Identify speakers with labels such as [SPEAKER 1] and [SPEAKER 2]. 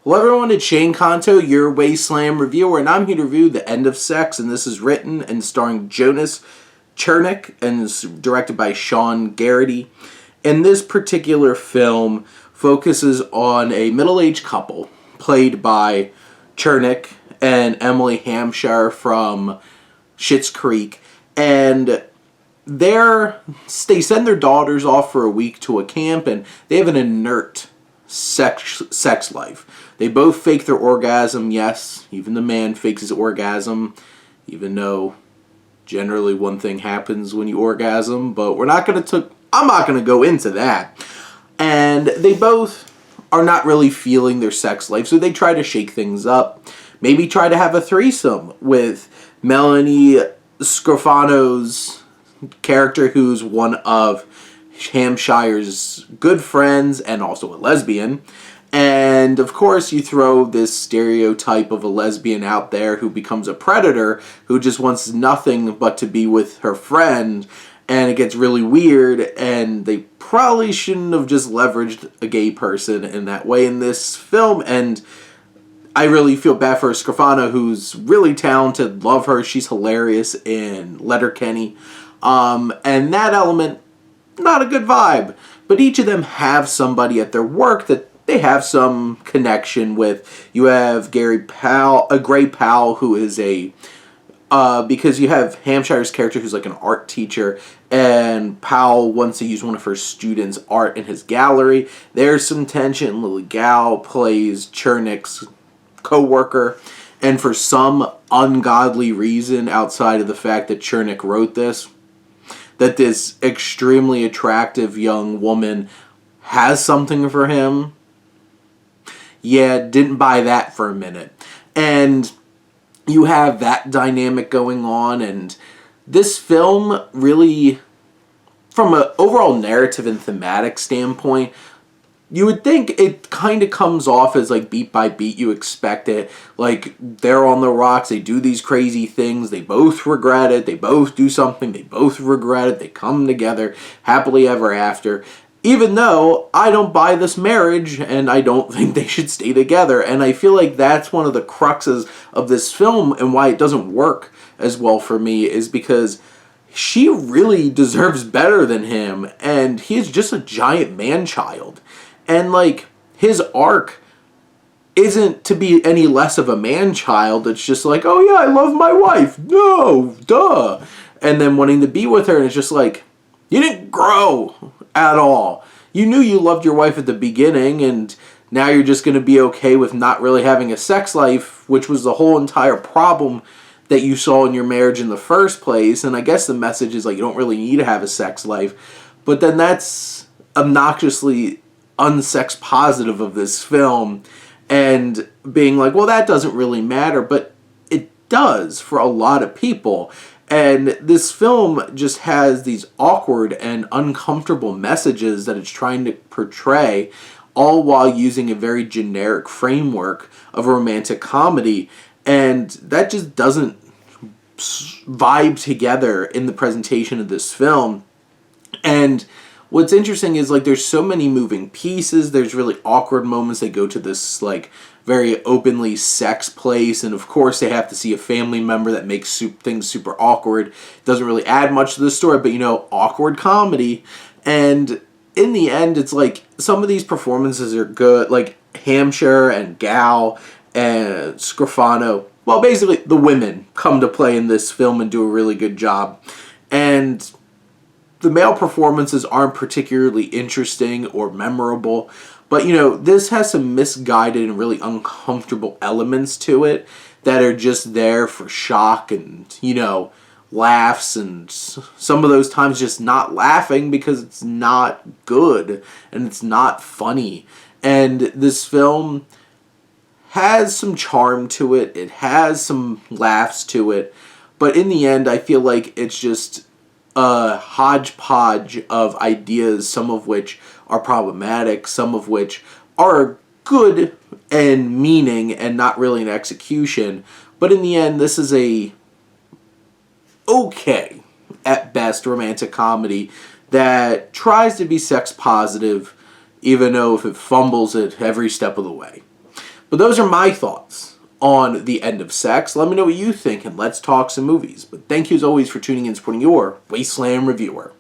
[SPEAKER 1] Hello everyone, it's Shane Kanto, your Wasteland reviewer, and I'm here to review The End of Sex, and this is written and starring Jonas Chernick, and is directed by Sean Garrity. And this particular film focuses on a middle-aged couple, played by Chernick and Emily Hampshire from Schitt's Creek, and they send their daughters off for a week to a camp, and they have an inert sex life. They both fake their orgasm, yes. Even the man fakes his orgasm, even though generally one thing happens when you orgasm, but I'm not going to go into that. And they both are not really feeling their sex life, so they try to shake things up. Maybe try to have a threesome with Melanie Scrofano's character, who's one of Hampshire's good friends and also a lesbian. And of course you throw this stereotype of a lesbian out there who becomes a predator, who just wants nothing but to be with her friend, and it gets really weird, and they probably shouldn't have just leveraged a gay person in that way in this film. And I really feel bad for Scrofano, who's really talented, love her, she's hilarious in Letterkenny. And that element, not a good vibe. But each of them have somebody at their work that they have some connection with. You have Gray Powell, who is because you have Hampshire's character who's like an art teacher, and Powell wants to use one of her students' art in his gallery. There's some tension. Lily Gao plays Chernick's co-worker, and for some ungodly reason outside of the fact that Chernick wrote this, that this extremely attractive young woman has something for him. Yeah, didn't buy that for a minute. And you have that dynamic going on, and this film really, from an overall narrative and thematic standpoint, you would think it kind of comes off as like beat by beat. You expect it. Like, they're on the rocks, they do these crazy things, they both regret it, they both do something, they both regret it, they come together happily ever after. Even though I don't buy this marriage, and I don't think they should stay together. And I feel like that's one of the cruxes of this film, and why it doesn't work as well for me, is because she really deserves better than him, and he is just a giant man-child. And, like, his arc isn't to be any less of a man-child. It's just like, oh yeah, I love my wife. No, duh. And then wanting to be with her, and it's just like, you didn't grow at all. You knew you loved your wife at the beginning, and now you're just going to be okay with not really having a sex life, which was the whole entire problem that you saw in your marriage in the first place. And I guess the message is like, you don't really need to have a sex life. But then that's obnoxiously unsex positive of this film, and being like, well, that doesn't really matter, but it does for a lot of people. And this film just has these awkward and uncomfortable messages that it's trying to portray, all while using a very generic framework of a romantic comedy. And that just doesn't vibe together in the presentation of this film. And what's interesting is, like, there's so many moving pieces. There's really awkward moments. They go to this, like, very openly sex place, and of course they have to see a family member that makes things super awkward. Doesn't really add much to the story, but, you know, awkward comedy. And in the end, it's like, some of these performances are good, like Hampshire and Gal and Scrofano. Well, basically, the women come to play in this film and do a really good job. And the male performances aren't particularly interesting or memorable, but, you know, this has some misguided and really uncomfortable elements to it that are just there for shock and, you know, laughs, and some of those times just not laughing because it's not good and it's not funny. And this film has some charm to it, it has some laughs to it, but in the end I feel like it's just a hodgepodge of ideas, some of which are problematic, some of which are good and meaning and not really an execution. But in the end, this is a okay, at best, romantic comedy that tries to be sex positive, even though if it fumbles it every step of the way. But those are my thoughts on The End of Sex. Let me know what you think, and let's talk some movies. But thank you as always for tuning in and supporting your Wasteland Reviewer.